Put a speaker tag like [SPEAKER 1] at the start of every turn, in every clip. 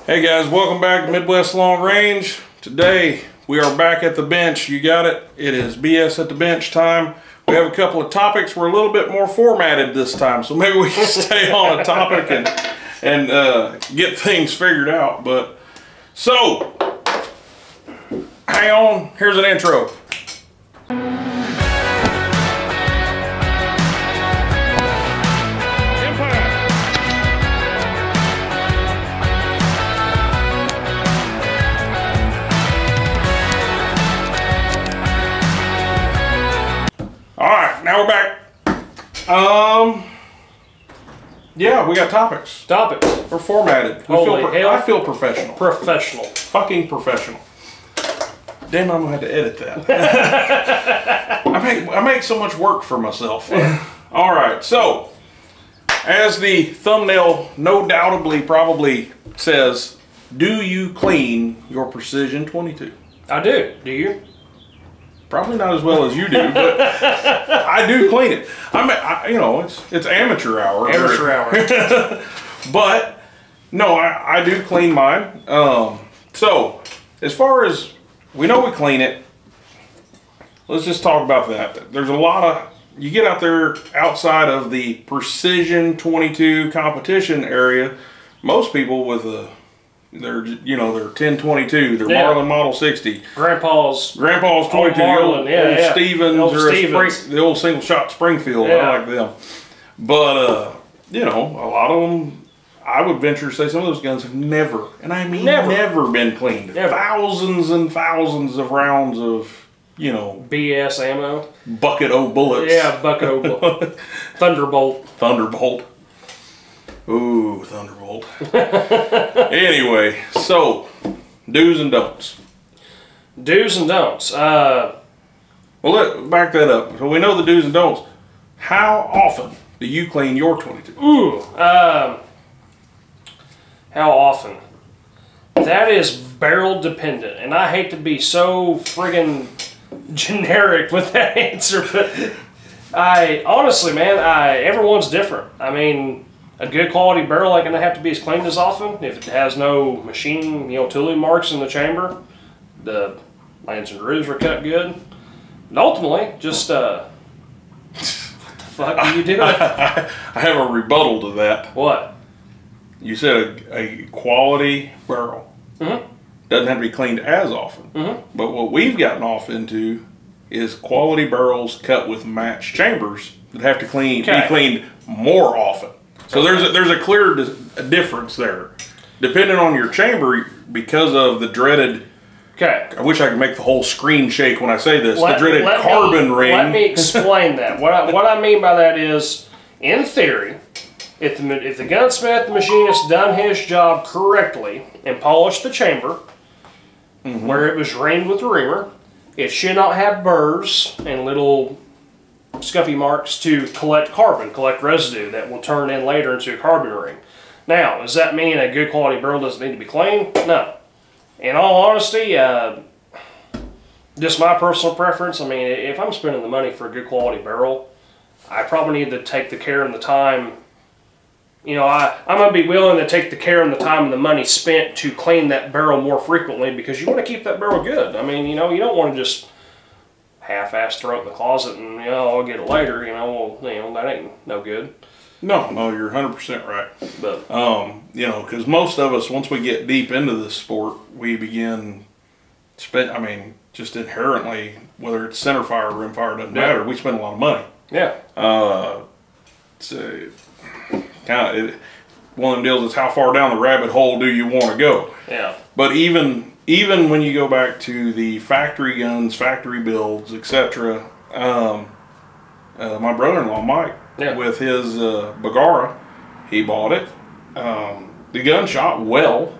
[SPEAKER 1] Hey guys, welcome back to Midwest Long Range. Today we are back at the bench. You got it. It is BS at the bench time. We have a couple of topics. We're a little bit more formatted this time, so maybe we can stay on a topic and get things figured out. But so, hang on. Here's an intro. Alright, now we're back. Yeah, we got topics.
[SPEAKER 2] Topics.
[SPEAKER 1] We're formatted. I feel professional.
[SPEAKER 2] Professional.
[SPEAKER 1] Fucking professional. Damn, I'm gonna have to edit that. I make so much work for myself. Alright, so as the thumbnail no doubtably probably says, do you clean your Precision 22?
[SPEAKER 2] I do. Do you?
[SPEAKER 1] Probably not as well as you do, but I do clean it. You know, it's amateur hour.
[SPEAKER 2] Amateur hour.
[SPEAKER 1] But no, I do clean mine. So as far as we know, we clean it. Let's just talk about that. There's a lot of, you get out there outside of the Precision 22 competition area. Most people with their 1022, their Marlin Model 60. Grandpa's 22,
[SPEAKER 2] Marlin,
[SPEAKER 1] old Stevens, or the old single shot Springfield. I like them. But, you know, a lot of them, I would venture to say some of those guns have never, and I mean never been cleaned. Never. Thousands and thousands of rounds of, you know, BS
[SPEAKER 2] ammo.
[SPEAKER 1] Bucket O bullets.
[SPEAKER 2] Yeah, bucket O bullet.
[SPEAKER 1] Thunderbolt. Ooh, Thunderbolt. Anyway, so do's and don'ts.
[SPEAKER 2] Do's and don'ts.
[SPEAKER 1] Well, let's back that up. So we know the do's and don'ts. How often do you clean your 22?
[SPEAKER 2] Ooh, how often? That is barrel dependent, and I hate to be so friggin' generic with that answer, but honestly, man, everyone's different. I mean, a good quality barrel ain't gonna have to be as cleaned as often. If it has no machine, tooling marks in the chamber, the lands and grooves are cut good. And ultimately, just what the fuck are you doing?
[SPEAKER 1] I have a rebuttal to that.
[SPEAKER 2] What?
[SPEAKER 1] You said a quality barrel doesn't have to be cleaned as often. But what we've gotten off into is quality barrels cut with matched chambers that have to be cleaned more often. So there's a clear difference there, depending on your chamber, because of the dreaded.
[SPEAKER 2] Okay.
[SPEAKER 1] I wish I could make the whole screen shake when I say this. The dreaded carbon ring.
[SPEAKER 2] Let me explain that. What I mean by that is, in theory, if the gunsmith, the machinist, done his job correctly and polished the chamber where it was reamed with the reamer, it should not have burrs and little scuffy marks to collect residue that will turn in later into a carbon ring. Now, does that mean a good quality barrel doesn't need to be cleaned? No. In all honesty, just my personal preference, I mean, if I'm spending the money for a good quality barrel, I probably need to take the care and the time. I'm going to be willing to take the care and the time and the money spent to clean that barrel more frequently, because you want to keep that barrel good. I mean, you don't want to just half-ass throw it in the closet and I'll get it later. That ain't no good.
[SPEAKER 1] No, you're 100% right.
[SPEAKER 2] But
[SPEAKER 1] because most of us, once we get deep into this sport, we begin just inherently, whether it's centerfire or rimfire, doesn't matter. We spend a lot of money.
[SPEAKER 2] Yeah.
[SPEAKER 1] It's kind of one of them deals. Is how far down the rabbit hole do you want to go?
[SPEAKER 2] Yeah.
[SPEAKER 1] But even when you go back to the factory guns, factory builds, etc., my brother-in-law Mike, with his Bagara, he bought it. The gun shot well,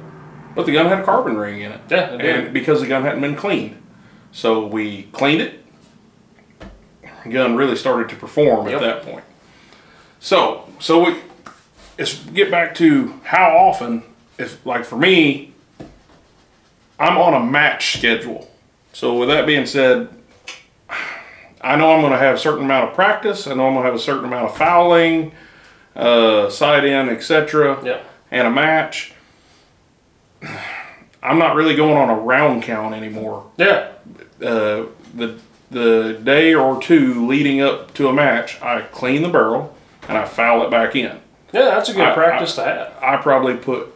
[SPEAKER 1] but the gun had a carbon ring in it.
[SPEAKER 2] Yeah, it did.
[SPEAKER 1] And because the gun hadn't been cleaned, so we cleaned it. The gun really started to perform at that point. So let's get back to how often. If, like, for me, I'm on a match schedule. So with that being said, I know I'm going to have a certain amount of practice. I know I'm going to have a certain amount of fouling, sight in, etc.
[SPEAKER 2] Yep.
[SPEAKER 1] And a match. I'm not really going on a round count anymore.
[SPEAKER 2] Yeah.
[SPEAKER 1] The day or two leading up to a match, I clean the barrel and I foul it back in.
[SPEAKER 2] Yeah, that's a good practice to have.
[SPEAKER 1] I probably put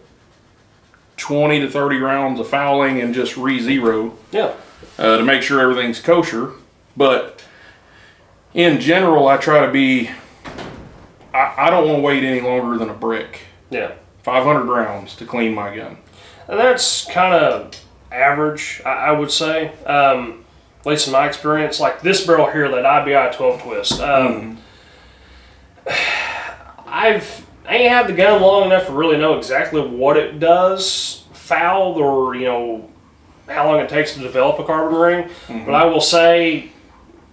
[SPEAKER 1] 20 to 30 rounds of fouling and just re-zero.
[SPEAKER 2] Yeah.
[SPEAKER 1] To make sure everything's kosher. But in general, I try to be, I don't want to wait any longer than a brick.
[SPEAKER 2] Yeah. 500
[SPEAKER 1] rounds to clean my gun.
[SPEAKER 2] And that's kind of average, I would say. At least in my experience, like this barrel here, that IBI 12 twist. I ain't had the gun long enough to really know exactly what it does fouled, or how long it takes to develop a carbon ring. But I will say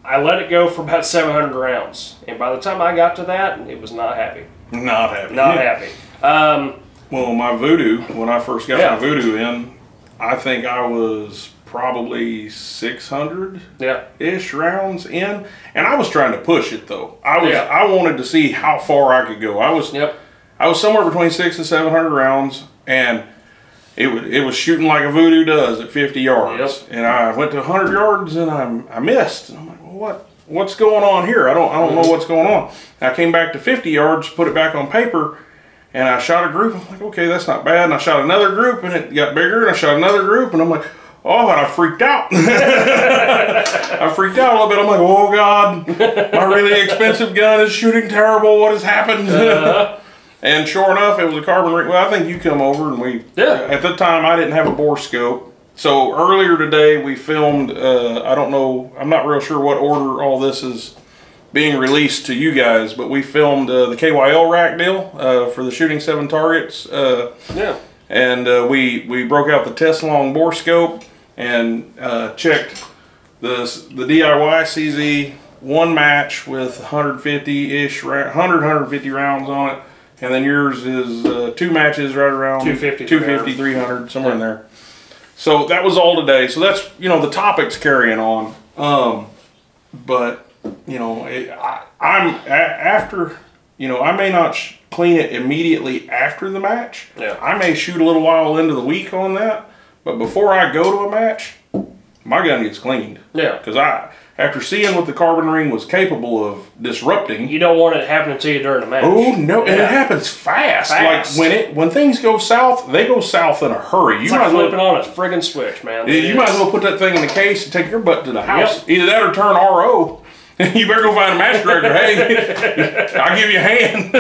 [SPEAKER 2] I let it go for about 700 rounds, and by the time I got to that, it was not happy.
[SPEAKER 1] Not happy.
[SPEAKER 2] Not happy.
[SPEAKER 1] Well, my Voodoo, when I first got my Voodoo in, I think I was probably 600-ish rounds in, and I was trying to push it though. I wanted to see how far I could go. I was somewhere between 600 and 700 rounds, and it was shooting like a Voodoo does at 50 yards. And I went to 100 yards and I missed. And I'm like, well, what's going on here? I don't know what's going on. And I came back to 50 yards, put it back on paper, and I shot a group. I'm like, okay, that's not bad. And I shot another group, and it got bigger. And I shot another group, and I'm like, oh, and I freaked out. I freaked out a little bit. I'm like, oh, God, my really expensive gun is shooting terrible. What has happened? And sure enough, it was a carbon ring. Well, I think you come over, and we, at the time, I didn't have a bore scope. So earlier today, we filmed, I don't know, I'm not real sure what order all this is being released to you guys, but we filmed the KYL rack deal for the shooting 7 targets. And we broke out the test long bore scope and checked the DIY CZ one match with 150-ish, 150 rounds on it. And then yours is 2 matches right around 250, 300, somewhere in there. So that was all today. So that's, the topic's carrying on. But, I may not clean it immediately after the match. I may shoot a little while into the week on that. But before I go to a match, my gun gets cleaned. Because after seeing what the carbon ring was capable of disrupting,
[SPEAKER 2] you don't want it happening to you during the match.
[SPEAKER 1] Oh no, and it happens fast. Like when things go south, they go south in a hurry.
[SPEAKER 2] It's like flipping on a friggin' switch, man.
[SPEAKER 1] You might as well put that thing in the case and take your butt to the house. Either that or turn RO. You better go find a match director. Hey, I'll give you a hand.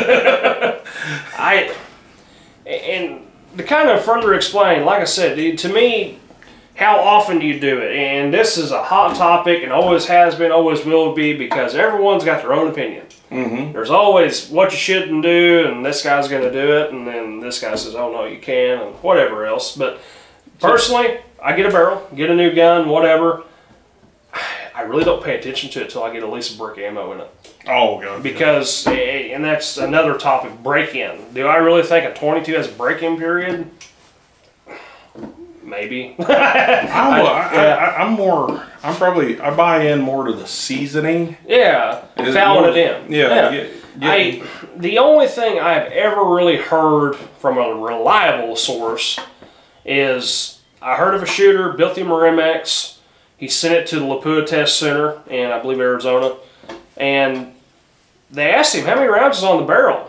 [SPEAKER 2] And to kind of further explain, like I said, dude, to me, how often do you do it? And this is a hot topic, and always has been, always will be, because everyone's got their own opinion. There's always what you shouldn't do, and this guy's going to do it, and then this guy says, oh no, you can, and whatever else. But personally, I get a barrel, get a new gun, whatever. I really don't pay attention to it until I get at least a brick ammo in it.
[SPEAKER 1] Oh, God.
[SPEAKER 2] Because, and that's another topic, break-in. Do I really think a 22 has a break-in period? Maybe. I buy in more to the seasoning. Fouling it in. The only thing I've ever really heard from a reliable source is I heard of a shooter, built him a Rimex. He sent it to the Lapua Test Center in, I believe, Arizona. And they asked him how many rounds is on the barrel.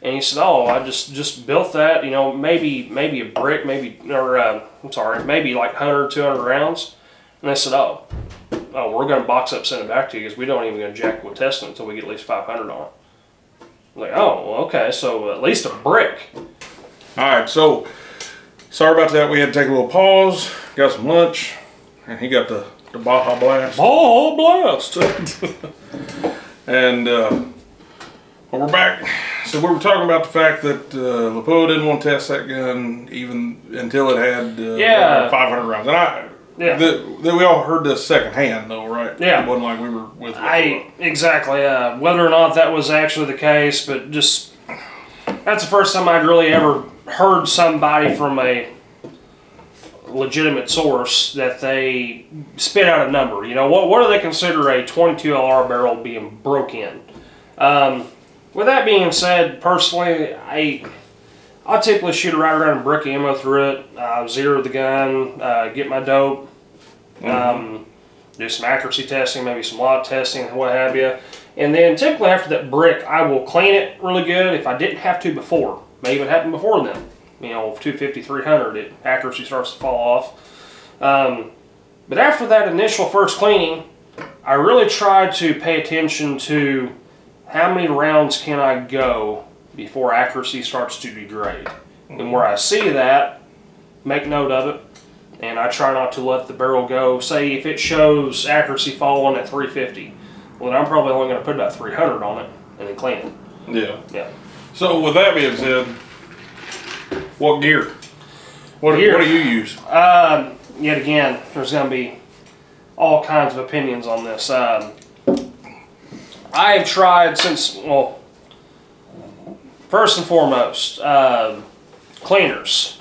[SPEAKER 2] And he said, oh, I just built that, maybe a brick, maybe like 100, 200 rounds. And they said, oh, we're going to box up, send it back to you, because we don't even going to jack with testing until we get at least 500 on it. I'm like, oh, well, okay, so at least a brick.
[SPEAKER 1] All right, so sorry about that. We had to take a little pause, got some lunch, and he got the Baja Blast.
[SPEAKER 2] Baja Blast!
[SPEAKER 1] And we're back. So we were talking about the fact that Lapua didn't want to test that gun even until it had 500 rounds. And we all heard this secondhand, though, right?
[SPEAKER 2] Yeah.
[SPEAKER 1] It wasn't like we were with Lapua.
[SPEAKER 2] Exactly. Whether or not that was actually the case, but just that's the first time I'd really ever heard somebody from a legitimate source that they spit out a number. What do they consider a 22 LR barrel being broke in? With that being said, personally, I I'll typically shoot a right around and brick ammo through it, zero the gun, get my dope, do some accuracy testing, maybe some lot testing, what have you. And then typically after that brick, I will clean it really good if I didn't have to before. May even happen before then. You know, 250, 300, accuracy starts to fall off. But after that initial first cleaning, I really try to pay attention to how many rounds can I go before accuracy starts to degrade. And where I see that, make note of it. And I try not to let the barrel go. Say if it shows accuracy falling at 350, well then I'm probably only going to put about 300 on it and then clean it.
[SPEAKER 1] Yeah.
[SPEAKER 2] Yeah.
[SPEAKER 1] So with that being said, what gear? What do you use?
[SPEAKER 2] Yet again, there's going to be all kinds of opinions on this. I have tried since, well, first and foremost, cleaners.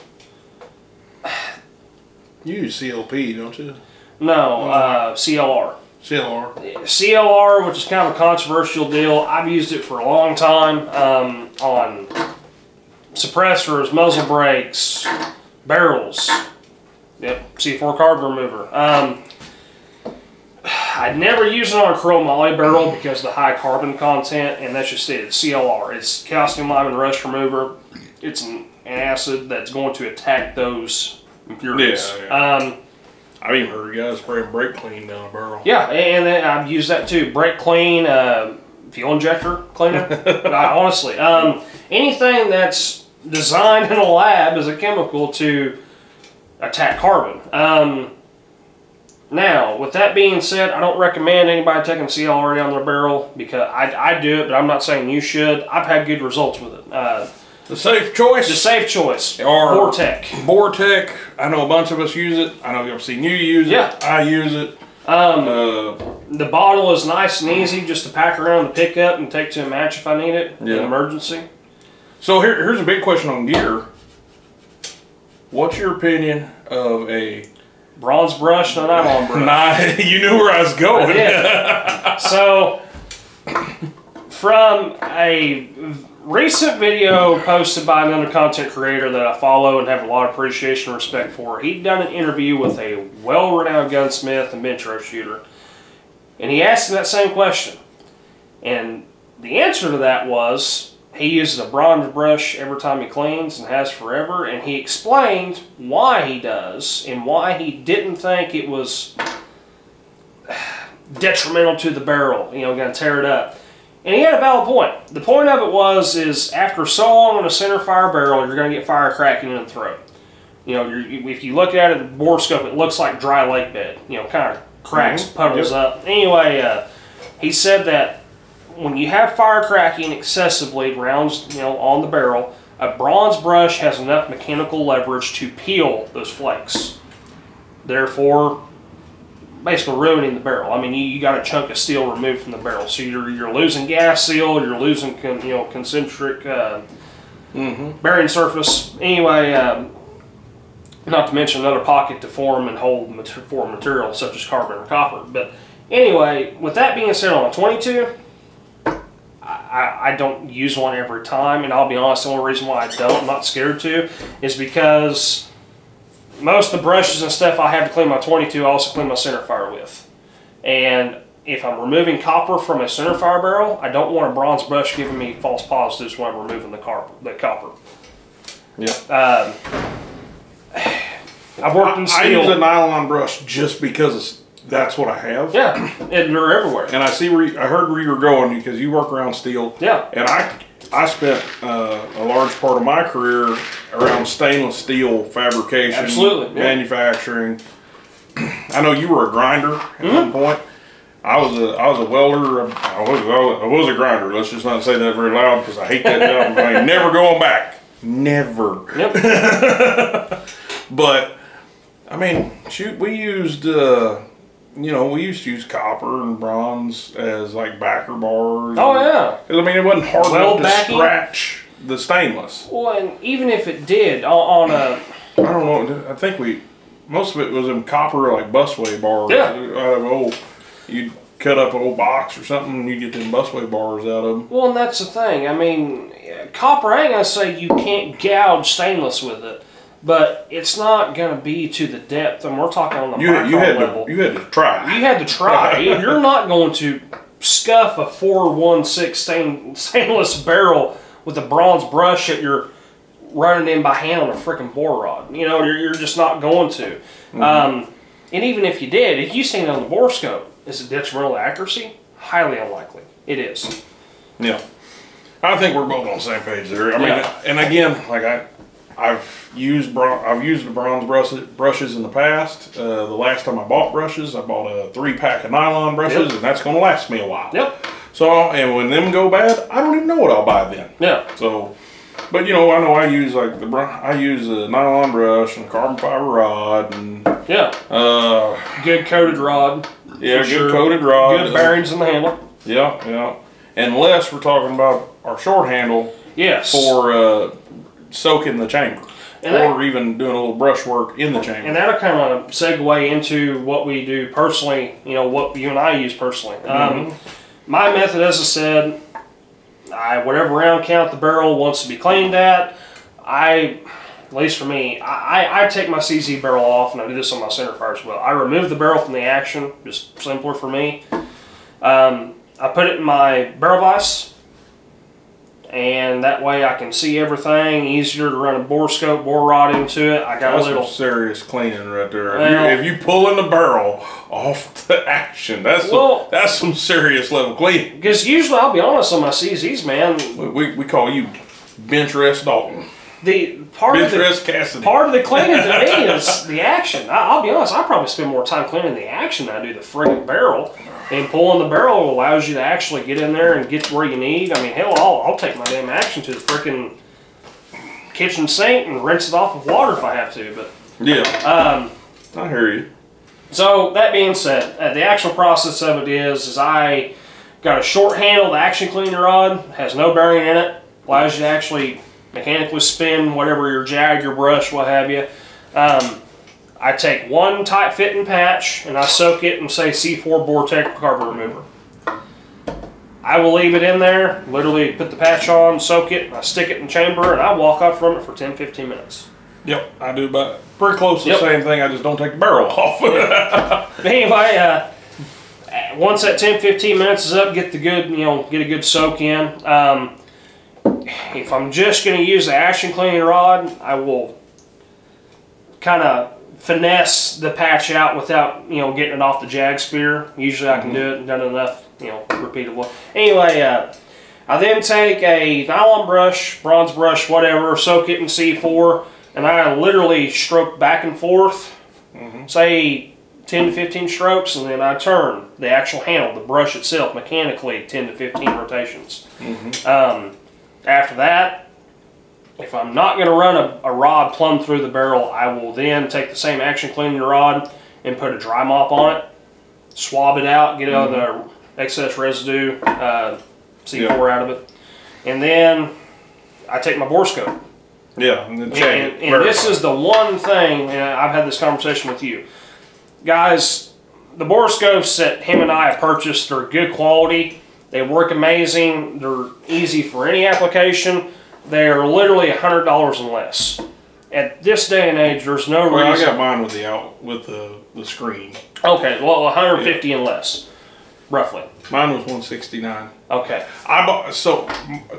[SPEAKER 1] You use CLP, don't you?
[SPEAKER 2] No, CLR.
[SPEAKER 1] CLR.
[SPEAKER 2] CLR, which is kind of a controversial deal. I've used it for a long time on suppressors, muzzle brakes, barrels. Yep, C4 carbon remover. I'd never use it on a chromoly barrel because of the high carbon content, and that's just it. It's CLR. It's calcium lime and rust remover. It's an acid that's going to attack those impurities.
[SPEAKER 1] Yeah. I've even heard guys spraying brake clean down a barrel.
[SPEAKER 2] Yeah, and then I've used that too. Brake clean, fuel injector cleaner. Honestly, anything that's designed in a lab is a chemical to attack carbon. Now, with that being said, I don't recommend anybody taking CLR down their barrel because I do it, but I'm not saying you should. I've had good results with it.
[SPEAKER 1] The safe choice?
[SPEAKER 2] The safe choice.
[SPEAKER 1] Or
[SPEAKER 2] Vortec.
[SPEAKER 1] Vortec. I know a bunch of us use it. I know I've seen you use it.
[SPEAKER 2] Yeah.
[SPEAKER 1] I use it.
[SPEAKER 2] The bottle is nice and easy just to pack around the pickup and take to a match if I need it in an emergency.
[SPEAKER 1] So here's a big question on gear. What's your opinion of a
[SPEAKER 2] bronze brush and a nylon brush?
[SPEAKER 1] You knew where I was going.
[SPEAKER 2] I did. So, from a recent video posted by another content creator that I follow and have a lot of appreciation and respect for, he'd done an interview with a well-renowned gunsmith and bench rope shooter, and he asked him that same question. And the answer to that was, he uses a bronze brush every time he cleans and has forever, and he explained why he does and why he didn't think it was detrimental to the barrel, you know, going to tear it up. And he had a valid point. The point of it is after so long on a center fire barrel, you're going to get fire cracking in the throat. You know, if you look at it at the bore scope, it looks like dry lake bed. You know, kind of cracks, puddles up. Anyway, he said that when you have fire cracking excessively, rounds, you know, on the barrel, a bronze brush has enough mechanical leverage to peel those flakes. Therefore, basically ruining the barrel. I mean, you got a chunk of steel removed from the barrel, so you're losing gas seal, you're losing concentric bearing surface. Anyway, not to mention another pocket to form and hold foreign material such as carbon or copper. But anyway, with that being said, on a 22. I don't use one every time, and I'll be honest, the only reason why I don't, I'm not scared to, is because most of the brushes and stuff I have to clean my 22, I also clean my center fire with. And if I'm removing copper from a center fire barrel, I don't want a bronze brush giving me false positives when I'm removing the copper.
[SPEAKER 1] Yeah.
[SPEAKER 2] I've worked in steel.
[SPEAKER 1] I use a nylon brush just because that's what I have.
[SPEAKER 2] Yeah, and they're everywhere.
[SPEAKER 1] And I heard where you were going because you work around steel.
[SPEAKER 2] Yeah.
[SPEAKER 1] And I spent a large part of my career around stainless steel fabrication,
[SPEAKER 2] absolutely,
[SPEAKER 1] manufacturing. I know you were a grinder at one point. I was a welder. I was a grinder. Let's just not say that very loud because I hate that job. I ain't never going back. Never.
[SPEAKER 2] Yep.
[SPEAKER 1] But I mean, shoot, we used. We used to use copper and bronze as like backer bars.
[SPEAKER 2] Oh yeah.
[SPEAKER 1] Because I mean, it wasn't hard enough to scratch the stainless.
[SPEAKER 2] Well, and even if it did on a,
[SPEAKER 1] I don't know. I think most of it was in copper, like busway bars.
[SPEAKER 2] Yeah.
[SPEAKER 1] You'd cut up an old box or something, and you get them busway bars out of them.
[SPEAKER 2] Well, and that's the thing. I mean, copper, I ain't gonna say you can't gouge stainless with it, but it's not gonna be to the depth, and we're talking on the micron level.
[SPEAKER 1] You had to try.
[SPEAKER 2] You had to try. You're not going to scuff a 416 stainless barrel with a bronze brush that you're running in by hand on a freaking bore rod. You know, you're just not going to. And even if you did, if you seen it on the bore scope, is it detrimental to accuracy? Highly unlikely. It is.
[SPEAKER 1] Yeah. I think we're both on the same page there. I mean, and again, like I've used the bronze brushes in the past. The last time I bought brushes, I bought a 3-pack of nylon brushes, and that's going to last me a while.
[SPEAKER 2] Yep.
[SPEAKER 1] So, and when them go bad, I don't even know what I'll buy then.
[SPEAKER 2] Yeah.
[SPEAKER 1] So, but you know I use like I use a nylon brush and a carbon fiber rod and
[SPEAKER 2] good coated rod.
[SPEAKER 1] Yeah, good coated rod.
[SPEAKER 2] Good bearings in the handle.
[SPEAKER 1] Yeah, yeah. Unless we're talking about our short handle.
[SPEAKER 2] Yes.
[SPEAKER 1] For soaking the chamber. Or even doing a little brush work in the chamber.
[SPEAKER 2] And that'll kind of segue into what we do personally, you know, what you and I use personally. My method, as I said, whatever round count the barrel wants to be cleaned at, at least for me, I take my CZ barrel off, and I do this on my center fire as well. I remove the barrel from the action, just simpler for me. I put it in my barrel vise, and that way I can see everything. Easier to run a bore scope, bore rod into it. I got
[SPEAKER 1] that's
[SPEAKER 2] a little
[SPEAKER 1] some serious cleaning right there. If you pulling the barrel off the action, that's some serious level cleaning.
[SPEAKER 2] Because usually, I'll be honest, on my CZs, man,
[SPEAKER 1] we call you bench rest Dalton.
[SPEAKER 2] Part of the cleaning to me is the action. I'll be honest, I probably spend more time cleaning the action than I do the friggin' barrel. And pulling the barrel allows you to actually get in there and get to where you need. I mean, hell, I'll take my damn action to the frickin' kitchen sink and rinse it off with water if I have to. But
[SPEAKER 1] yeah, I hear you.
[SPEAKER 2] So that being said, the actual process of it is I got a short handled action cleaning rod, has no bearing in it, allows you to actually mechanically spin whatever your jag, your brush, what have you. I take one tight fitting patch and I soak it in, say, C4 Vortex carpet remover. I will leave it in there, literally put the patch on, soak it, and I stick it in the chamber, and I walk up from it for 10-15 minutes.
[SPEAKER 1] Yep, I do about pretty close to the same thing. I just don't take the barrel off.
[SPEAKER 2] But anyway, once that 10-15 minutes is up, get a good soak in. If I'm just going to use the action cleaning rod, I will kind of finesse the patch out without, getting it off the jag spear. Usually I can do it and done enough, repeatable. Anyway, I then take a nylon brush, bronze brush, whatever, soak it in C4, and I literally stroke back and forth, say 10 to 15 strokes, and then I turn the actual handle, the brush itself, mechanically 10 to 15 rotations. After that, if I'm not going to run a rod plumb through the barrel, I will then take the same action cleaning rod and put a dry mop on it, swab it out, get all the excess residue, C4 out of it, and then I take my bore scope.
[SPEAKER 1] Yeah, and then check
[SPEAKER 2] and this is the one thing, and I've had this conversation with you. Guys, the bore scopes that him and I have purchased are good quality. They work amazing. They're easy for any application. They're literally $100 and less. At this day and age, there's no reason.
[SPEAKER 1] I got mine with the screen.
[SPEAKER 2] Okay, well, 150 and less, roughly.
[SPEAKER 1] Mine was 169.
[SPEAKER 2] Okay.
[SPEAKER 1] I bought. So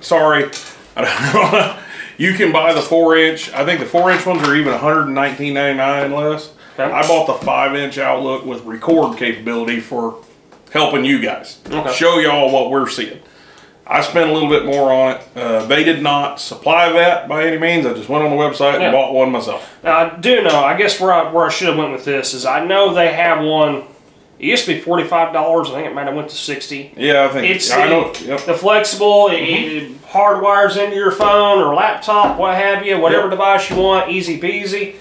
[SPEAKER 1] sorry, I don't know. You can buy the 4-inch. I think the 4-inch ones are even $119.99 less. Okay. I bought the 5-inch Outlook with record capability for helping you guys. Show y'all what we're seeing. I spent a little bit more on it. They did not supply that by any means. I just went on the website and bought one myself. Now,
[SPEAKER 2] I do know, I guess where I should have went with this is I know they have one. It used to be $45. I think it might have went to $60.
[SPEAKER 1] Yeah, I think
[SPEAKER 2] it's the flexible. It hardwires into your phone or laptop, what have you, whatever device you want, easy peasy.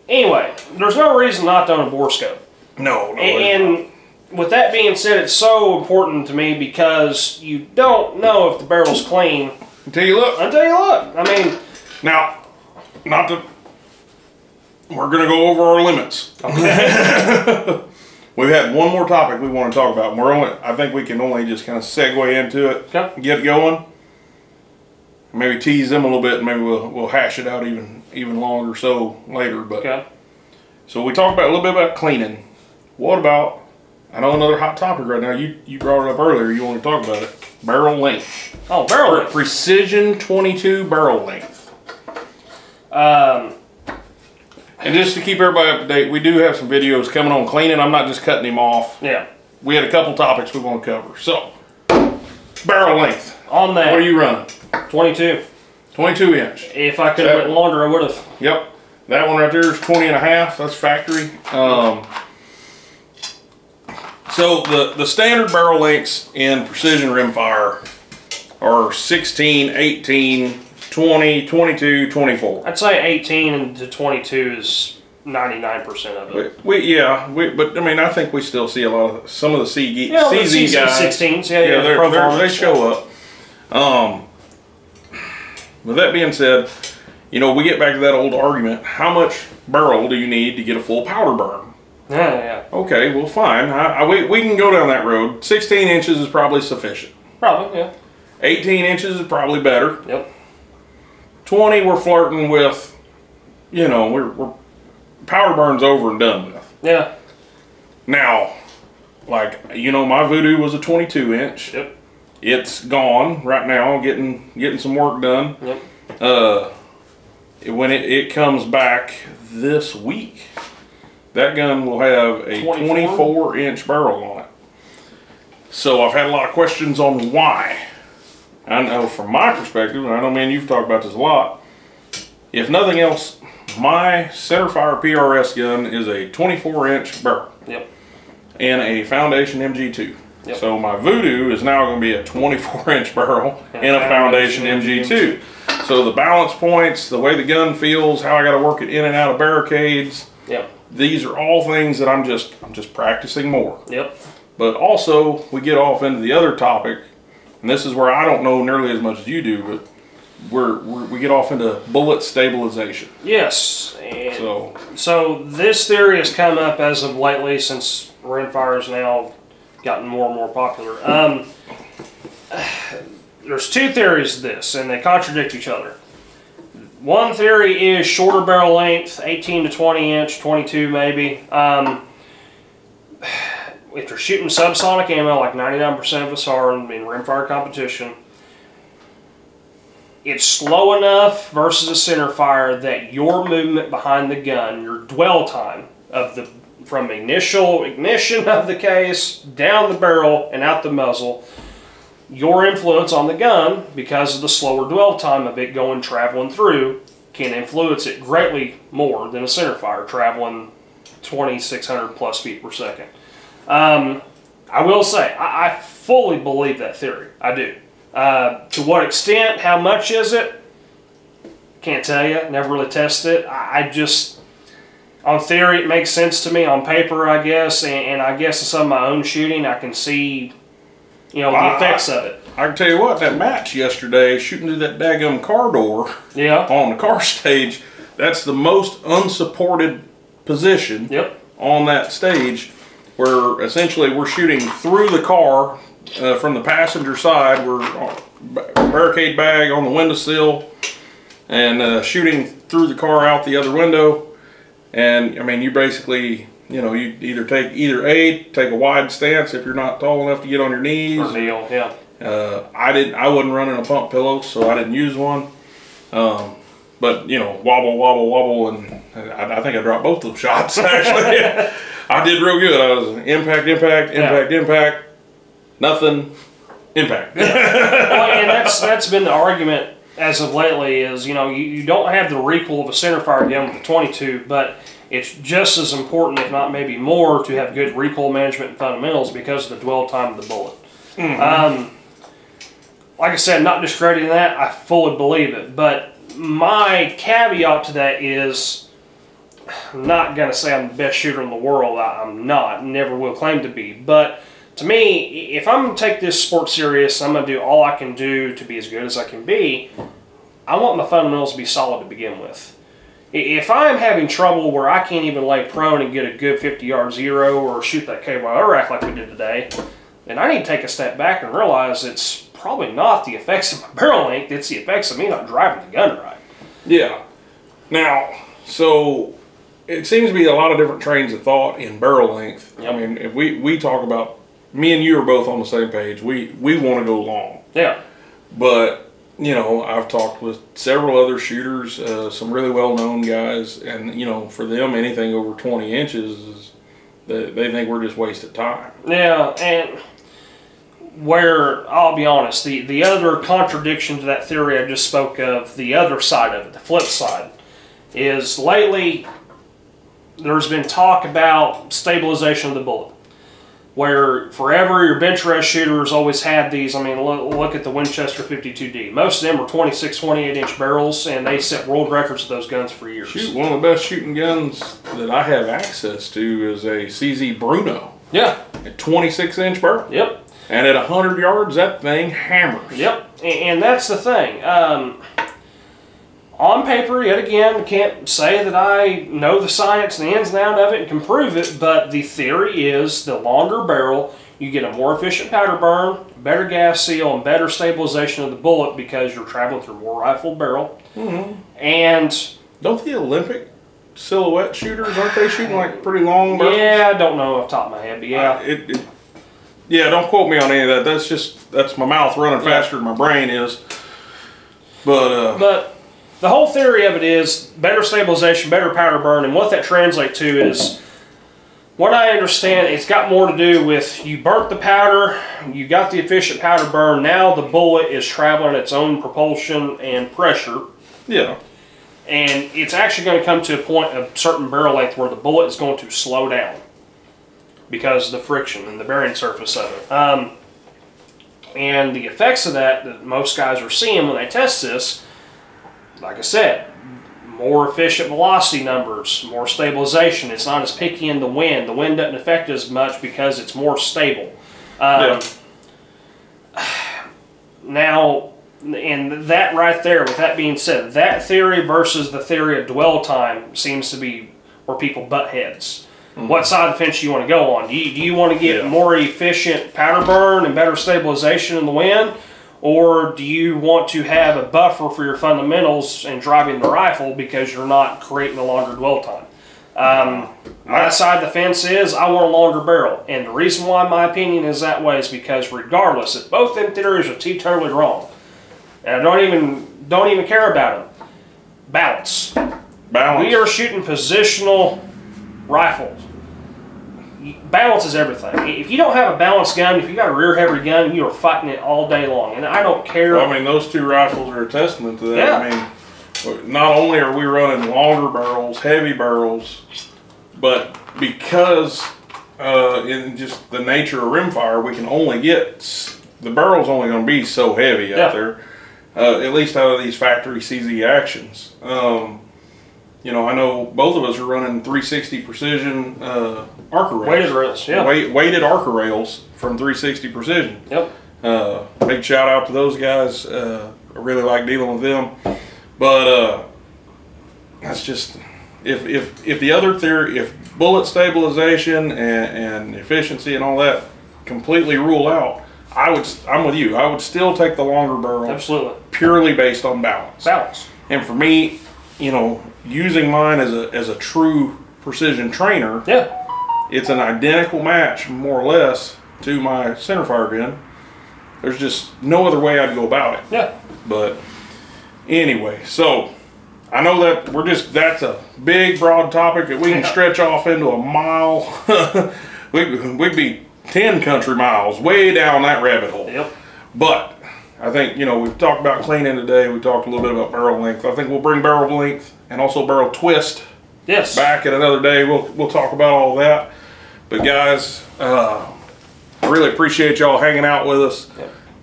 [SPEAKER 2] Anyway, there's no reason not to own a bore scope.
[SPEAKER 1] No,
[SPEAKER 2] and with that being said, it's so important to me because you don't know if the barrel's clean
[SPEAKER 1] until you look.
[SPEAKER 2] I mean,
[SPEAKER 1] now, we're going to go over our limits. Okay. we've had one more topic we want to talk about. I think we can only just kind of segue into it,
[SPEAKER 2] okay.
[SPEAKER 1] Get it going. Maybe tease them a little bit, and maybe we'll hash it out even longer so later. But
[SPEAKER 2] okay.
[SPEAKER 1] So we talked about a little bit about cleaning. What about? I know another hot topic right now. You brought it up earlier. You want to talk about it? Barrel length.
[SPEAKER 2] Oh, barrel length.
[SPEAKER 1] Precision 22 barrel length. And just to keep everybody up to date, we do have some videos coming on cleaning. I'm not just cutting him off.
[SPEAKER 2] Yeah.
[SPEAKER 1] We had a couple topics we want to cover. So, barrel length.
[SPEAKER 2] On that.
[SPEAKER 1] What are you running?
[SPEAKER 2] 22.
[SPEAKER 1] 22 inch.
[SPEAKER 2] If I could have went longer, I would have.
[SPEAKER 1] Yep. That one right there is 20 and a half. That's factory. So the standard barrel lengths in precision rimfire are 16, 18, 20, 22, 24.
[SPEAKER 2] I'd say 18 to 22 is 99% of it.
[SPEAKER 1] But I mean, I think we still see some of the CZ guys.
[SPEAKER 2] 16s,
[SPEAKER 1] they show up. With that being said, you know, we get back to that old argument. How much barrel do you need to get a full powder burn?
[SPEAKER 2] Yeah.
[SPEAKER 1] Okay, well, fine. We can go down that road. 16 inches is probably sufficient.
[SPEAKER 2] Probably, yeah.
[SPEAKER 1] 18 inches is probably better.
[SPEAKER 2] Yep.
[SPEAKER 1] 20, we're flirting with, you know, we're powder burns over and done with.
[SPEAKER 2] Yeah.
[SPEAKER 1] Now, like, you know, my Voodoo was a 22 inch.
[SPEAKER 2] Yep.
[SPEAKER 1] It's gone right now, getting some work done.
[SPEAKER 2] Yep.
[SPEAKER 1] When it comes back this week, that gun will have a 24 inch barrel on it. So I've had a lot of questions on why. I know from my perspective, and I know, man, you've talked about this a lot. If nothing else, my centerfire PRS gun is a 24 inch barrel.
[SPEAKER 2] Yep.
[SPEAKER 1] And a Foundation MG2.
[SPEAKER 2] Yep.
[SPEAKER 1] So my Voodoo is now going to be a 24 inch barrel and a Foundation MG2. So the balance points, the way the gun feels, how I got to work it in and out of barricades.
[SPEAKER 2] Yep.
[SPEAKER 1] These are all things that I'm just practicing more.
[SPEAKER 2] Yep.
[SPEAKER 1] But also we get off into the other topic, and this is where I don't know nearly as much as you do, but we get off into bullet stabilization.
[SPEAKER 2] Yes. And so this theory has come up as of lately since rimfire has now gotten more and more popular. There's two theories to this, and they contradict each other. One theory is shorter barrel length, 18 to 20 inch, 22 maybe. If you're shooting subsonic ammo, like 99% of us are in rimfire competition, it's slow enough versus a center fire that your movement behind the gun, your dwell time of from initial ignition of the case, down the barrel, and out the muzzle, your influence on the gun, because of the slower dwell time of it traveling through, can influence it greatly more than a center fire traveling 2,600 plus feet per second. I will say, I fully believe that theory. I do. To what extent, how much is it? Can't tell you. Never really tested it. I just, on theory, it makes sense to me. On paper, I guess, and I guess in some of my own shooting, I can see, you know, the effects of it.
[SPEAKER 1] I can tell you what, that match yesterday, shooting through that daggum car door on the car stage, that's the most unsupported position on that stage, where essentially we're shooting through the car from the passenger side. We're barricade bag on the windowsill and shooting through the car out the other window. And I mean, you basically, you know, you either take a wide stance if you're not tall enough to get on your knees.
[SPEAKER 2] Or kneel, yeah.
[SPEAKER 1] I wasn't running a pump pillow, so I didn't use one. But you know, wobble, and I think I dropped both of those shots actually. I did real good. I was impact, nothing, impact.
[SPEAKER 2] Well, and that's been the argument as of lately. Is, you know, you don't have the recoil of a centerfire gun with the 22, but it's just as important, if not maybe more, to have good recoil management and fundamentals because of the dwell time of the bullet. Mm-hmm. Like I said, not discrediting that, I fully believe it. But my caveat to that is, I'm not going to say I'm the best shooter in the world. I'm not, never will claim to be. But to me, if I'm going to take this sport serious, I'm going to do all I can do to be as good as I can be. I want my fundamentals to be solid to begin with. If I'm having trouble where I can't even lay prone and get a good 50-yard zero or shoot that KYO rack like we did today, then I need to take a step back and realize it's probably not the effects of my barrel length, it's the effects of me not driving the gun right.
[SPEAKER 1] Yeah. Now, so it seems to be a lot of different trains of thought in barrel length.
[SPEAKER 2] Yep.
[SPEAKER 1] I mean, if we talk about, me and you are both on the same page. We want to go long.
[SPEAKER 2] Yeah.
[SPEAKER 1] But, you know, I've talked with several other shooters, some really well-known guys, and, you know, for them, anything over 20 inches is, they think we're just wasted time.
[SPEAKER 2] Yeah, and where, I'll be honest, the other contradiction to that theory I just spoke of, the other side of it, the flip side, is lately there's been talk about stabilization of the bullet. Where forever your bench rest shooters always had these. I mean, look at the Winchester 52D. Most of them are 26, 28-inch barrels, and they set world records with those guns for years.
[SPEAKER 1] Shoot, one of the best shooting guns that I have access to is a CZ Bruno.
[SPEAKER 2] Yeah.
[SPEAKER 1] A 26-inch barrel.
[SPEAKER 2] Yep.
[SPEAKER 1] And at 100 yards, that thing hammers.
[SPEAKER 2] Yep. And that's the thing. On paper, yet again, can't say that I know the science and the ins and outs of it and can prove it, but the theory is the longer barrel, you get a more efficient powder burn, better gas seal, and better stabilization of the bullet because you're traveling through more rifled barrel.
[SPEAKER 1] Mm-hmm.
[SPEAKER 2] And
[SPEAKER 1] don't the Olympic silhouette shooters, aren't they shooting like pretty long barrels?
[SPEAKER 2] Yeah, I don't know off the top of my head, but yeah.
[SPEAKER 1] Yeah, don't quote me on any of that. That's my mouth running faster than my brain is. But
[SPEAKER 2] the whole theory of it is better stabilization, better powder burn, and what that translates to is, what I understand, it's got more to do with you burnt the powder, you got the efficient powder burn, now the bullet is traveling its own propulsion and pressure.
[SPEAKER 1] Yeah.
[SPEAKER 2] And it's actually going to come to a point of certain barrel length where the bullet is going to slow down because of the friction and the bearing surface of it. And the effects of that most guys are seeing when they test this, like I said, more efficient velocity numbers, more stabilization. It's not as picky in the wind. The wind doesn't affect it as much because it's more stable. Now, and that right there, with that being said, that theory versus the theory of dwell time seems to be where people butt heads. Mm-hmm. What side of the fence do you want to go on? Do you want to get more efficient powder burn and better stabilization in the wind? Or do you want to have a buffer for your fundamentals and driving the rifle because you're not creating a longer dwell time? My side of the fence is I want a longer barrel. And the reason why my opinion is that way is because regardless, if both them theories are totally wrong, and I don't even care about them, balance. We are shooting positional rifles. Balance is everything. If you don't have a balanced gun, if you got a rear-heavy gun, you are fighting it all day long. And I don't care.
[SPEAKER 1] Well, I mean, those two rifles are a testament to that.
[SPEAKER 2] Yeah.
[SPEAKER 1] I mean, not only are we running longer barrels, heavy barrels, but because in just the nature of rimfire, we can only get, the barrel's only going to be so heavy out there, at least out of these factory CZ actions. You know, I know both of us are running 360 precision Arca rails.
[SPEAKER 2] Weighted rails, yeah.
[SPEAKER 1] Weighted Arca rails from 360 Precision.
[SPEAKER 2] Yep.
[SPEAKER 1] Big shout out to those guys. I really like dealing with them. But that's just, if the other theory, if bullet stabilization and efficiency and all that completely rule out, I'm with you. I would still take the longer barrel.
[SPEAKER 2] Absolutely.
[SPEAKER 1] Purely based on balance.
[SPEAKER 2] Balance.
[SPEAKER 1] And for me, you know, using mine as a true precision trainer, it's an identical match, more or less, to my centerfire gun. There's just no other way I'd go about it.
[SPEAKER 2] Yeah.
[SPEAKER 1] But anyway, so I know that that's a big, broad topic that we can stretch off into a mile. We'd be 10 country miles way down that rabbit hole.
[SPEAKER 2] Yep.
[SPEAKER 1] But I think, you know, we've talked about cleaning today. We talked a little bit about barrel length. I think we'll bring barrel length and also barrel twist back at another day. We'll talk about all that. But guys, I really appreciate y'all hanging out with us,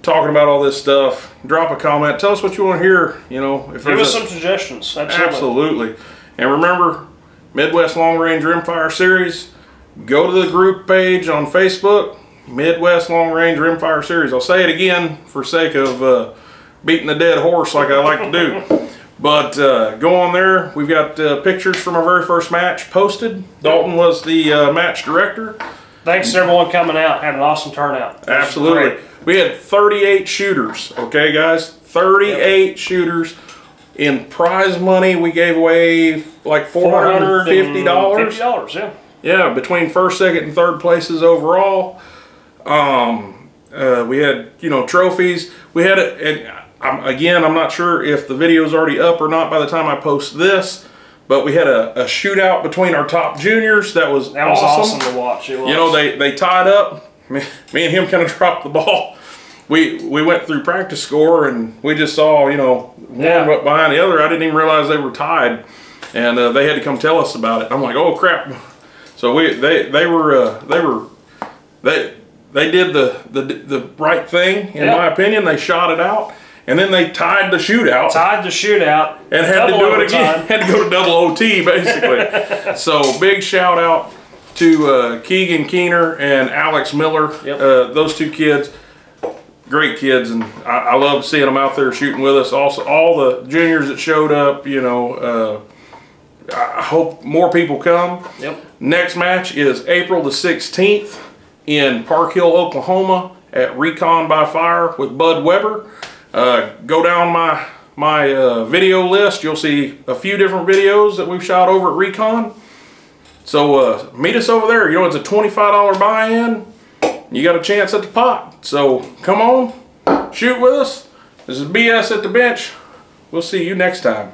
[SPEAKER 1] talking about all this stuff. Drop a comment. Tell us what you want to hear. You know, if
[SPEAKER 2] give us some suggestions.
[SPEAKER 1] Absolutely. And remember, Midwest Long Range Rimfire Series. Go to the group page on Facebook. Midwest Long Range Rimfire Series. I'll say it again for sake of beating the dead horse like I like to do. But go on there. We've got pictures from our very first match posted. Dalton was the match director.
[SPEAKER 2] Thanks to everyone coming out. Had an awesome turnout.
[SPEAKER 1] Absolutely. We had 38 shooters. Okay, guys, 38 shooters. In prize money, we gave away like $450.
[SPEAKER 2] $50, yeah.
[SPEAKER 1] Yeah, between first, second, and third places overall. We had, you know, trophies. We had it, and again, I'm not sure if the video is already up or not by the time I post this, but we had a shootout between our top juniors. That was
[SPEAKER 2] awesome to watch. It was.
[SPEAKER 1] You know, they tied up. Me and him kind of dropped the ball. We went through practice score and we just saw, you know, one went behind the other. I didn't even realize they were tied, and they had to come tell us about it. I'm like, oh crap! So they did the right thing in my opinion. They shot it out, and then they tied the shootout.
[SPEAKER 2] And
[SPEAKER 1] had to do it again. Had to go to double OT basically. So big shout out to Keegan Keener and Alex Miller. Those two kids. Great kids, and I love seeing them out there shooting with us. Also, all the juniors that showed up, you know, I hope more people come. Next match is April the 16th in Park Hill, Oklahoma at Recon by Fire with Bud Weber. Go down my video list. You'll see a few different videos that we've shot over at Recon. So meet us over there. You know, it's a $25 buy-in. You got a chance at the pot. So come on, shoot with us. This is BS at the Bench. We'll see you next time.